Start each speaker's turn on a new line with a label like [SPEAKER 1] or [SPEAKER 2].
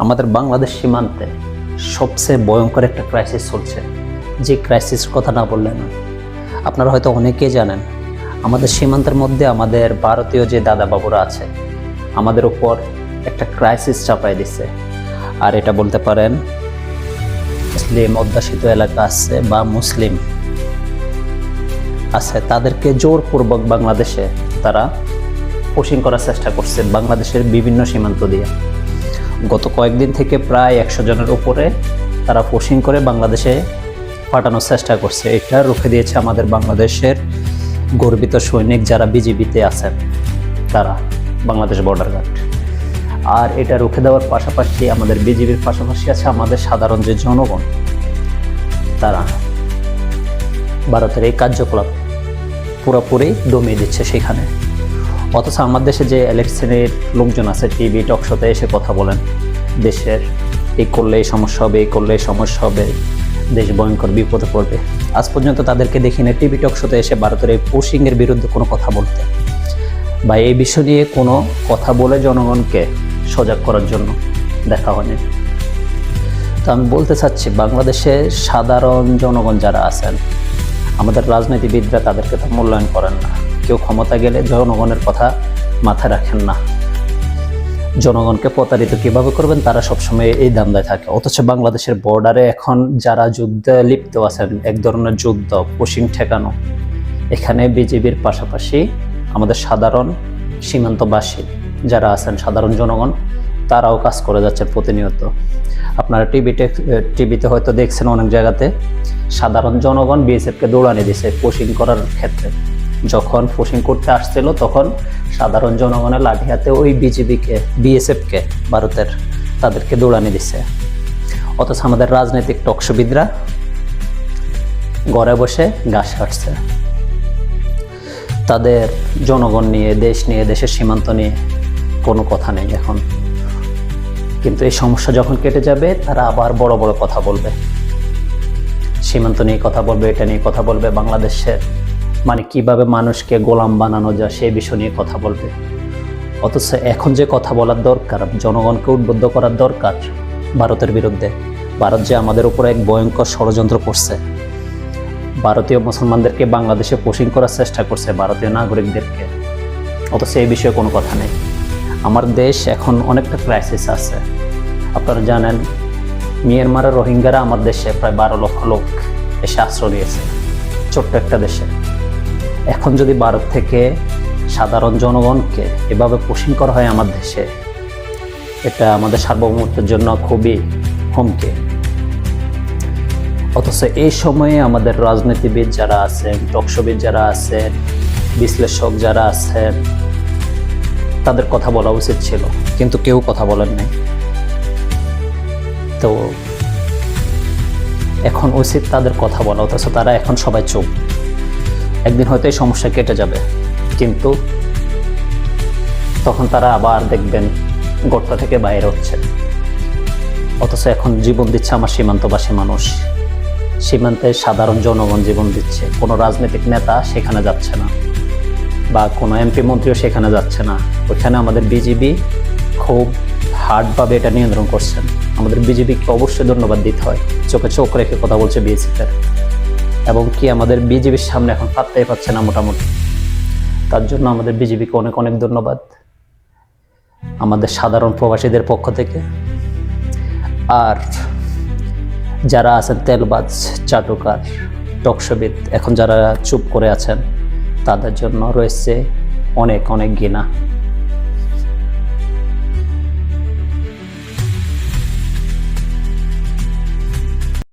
[SPEAKER 1] আমাদের বাংলাদেশ সীমান্তে সবচেয়ে ভয়ঙ্কর একটা ক্রাইসিস চলছে, যে ক্রাইসিস কথা না বললে না। আপনারা হয়তো অনেকেই জানেন, আমাদের সীমান্তের মধ্যে আমাদের ভারতীয় যে দাদা বাবুরা আছে, আমাদের উপর একটা ক্রাইসিস চাপাই দিচ্ছে। আর এটা বলতে পারেন মুসলিম অধ্যুষিত এলাকা আছে বা মুসলিম আছে, তাদেরকে জোরপূর্বক বাংলাদেশে তারা পুশিং করার চেষ্টা করছে বাংলাদেশের বিভিন্ন সীমান্ত দিয়ে। গত কয়েকদিন থেকে প্রায় 100 জনের উপরে তারা পুশিং করে বাংলাদেশে পাঠানোর চেষ্টা করছে। এটা রুখে দিয়েছে আমাদের বাংলাদেশের গর্বিত সৈনিক যারা বিজিবিতে আছেন, তারা বাংলাদেশ বর্ডার গার্ড। আর এটা রুখে দেওয়ার পাশাপাশি আমাদের বিজিবির পাশাপাশি আছে আমাদের সাধারণ যে জনগণ, তারা ভারতের এই কার্যকলাপ পুরোপুরি দমিয়ে দিচ্ছে সেখানে। অথচ আমার দেশে যে ইলেকশনের লোকজন আছে, টিভি টকশোতে এসে কথা বলেন, দেশের এই করলে এই সমস্যা হবে, এই করলে এই সমস্যা হবে, দেশ ভয়ঙ্কর বিপদে পড়বে, আজ পর্যন্ত তাদেরকে দেখি না টিভি টকশোতে এসে ভারতের এই পুশিংয়ের বিরুদ্ধে কোনো কথা বলতে বা এই বিষয় নিয়ে কোনো কথা বলে জনগণকে সজাগ করার জন্য দেখা হয়নি। তো আমি বলতে চাচ্ছি, বাংলাদেশের সাধারণ জনগণ যারা আছেন, আমাদের রাজনীতিবিদরা তাদেরকে তো মূল্যায়ন করেন না। কেউ ক্ষমতা গেলে জনগণের কথা মাথায় রাখেন না, জনগণকে প্রতারিত কিভাবে করবেন তারা সবসময় এই ধান্দায় থাকে। অথচ বাংলাদেশের বর্ডারে এখন যারা যুদ্ধে লিপ্ত আছেন, এক ধরনের যুদ্ধ, পুশিং ঠেকানো, এখানে বিজিবির পাশাপাশি আমাদের সাধারণ সীমান্তবাসী যারা আছেন, সাধারণ জনগণ, তারাও কাজ করে যাচ্ছে প্রতিনিয়ত। আপনারা টিভিতে হয়তো দেখছেন অনেক জায়গাতে সাধারণ জনগণ বিএসএফকে দৌড়ানি দিছে পুশিং করার ক্ষেত্রে। যখন পুশিং করতে আসছিল তখন সাধারণ জনগণের লাঠি হাতে ওই বিএসএফকে ভারতের তাদেরকে দৌড়ানি দিচ্ছে। অথচ আমাদের রাজনৈতিক টকশোবিদরা ঘরে বসে ঘাস কাটছে, তাদের জনগণ নিয়ে, দেশ নিয়ে, দেশের সীমান্ত নিয়ে কোনো কথা নেই এখন। কিন্তু এই সমস্যা যখন কেটে যাবে তারা আবার বড় বড় কথা বলবে, সীমান্ত নিয়ে কথা বলবে, এটা নিয়ে কথা বলবে, বাংলাদেশের মানে কিভাবে মানুষকে গোলাম বানানো যায় সেই বিষয় নিয়ে কথা বলবে। অথচ এখন যে কথা বলার দরকার, জনগণকে উদ্বুদ্ধ করার দরকার ভারতের বিরুদ্ধে। ভারত যে আমাদের উপরে এক ভয়ঙ্কর ষড়যন্ত্র করছে, ভারতীয় মুসলমানদেরকে বাংলাদেশে পুশিং করার চেষ্টা করছে, ভারতীয় নাগরিকদেরকে, অথচ এই বিষয়ে কোনো কথা নেই। আমার দেশ এখন অনেকটা ক্রাইসিস আছে। আপনারা জানেন, মিয়ানমারের রোহিঙ্গারা আমার দেশে প্রায় 12 লক্ষ লোক এসে আশ্রয় নিয়েছে, ছোট্ট একটা দেশে। এখন যদি ভারত থেকে সাধারণ জনগণকে এভাবে পুশিং করা হয় আমার দেশে, এটা আমাদের সার্বভৌমত্বের জন্য খুবই হুমকি। অথচ এই সময়ে আমাদের রাজনীতিবিদ যারা আছেন, টকশোবিদ যারা আছেন, বিশ্লেষক যারা আছেন, তাদের কথা বলা উচিত ছিল, কিন্তু কেউ কথা বলেন নাই। তো এখন উচিত তাদের কথা বলা, অথচ তারা এখন সবাই চুপ। একদিন হয়তো এই সমস্যা কেটে যাবে, কিন্তু তখন তারা আবার দেখবেন গর্ত থেকে বাইরে হচ্ছে। অথচ এখন জীবন দিচ্ছে আমার সীমান্তবাসী মানুষ, সীমান্তে সাধারণ জনগণ জীবন দিচ্ছে। কোনো রাজনৈতিক নেতা সেখানে যাচ্ছে না, বা কোনো এমপি মন্ত্রীও সেখানে যাচ্ছে না। ওইখানে আমাদের বিজিবি খুব হার্ডভাবে এটা নিয়ন্ত্রণ করছেন। আমাদের বিজিবিকে অবশ্যই ধন্যবাদ দিতে হয়, চোখে চোখ রেখে কথা বলছে বিএসএফের, এবং কি আমাদের বিজিবির সামনে এখন পাত্তাই পাচ্ছে না মোটামুটি। তার জন্য আমাদের বিজিবিকে অনেক অনেক ধন্যবাদ আমাদের সাধারণ প্রবাসীদের পক্ষ থেকে। আর যারা আছেন তেলবাজ, চাটুকার, টকশোবিদ, এখন যারা চুপ করে আছেন, তাদের জন্য রয়েছে অনেক অনেক ঘৃণা।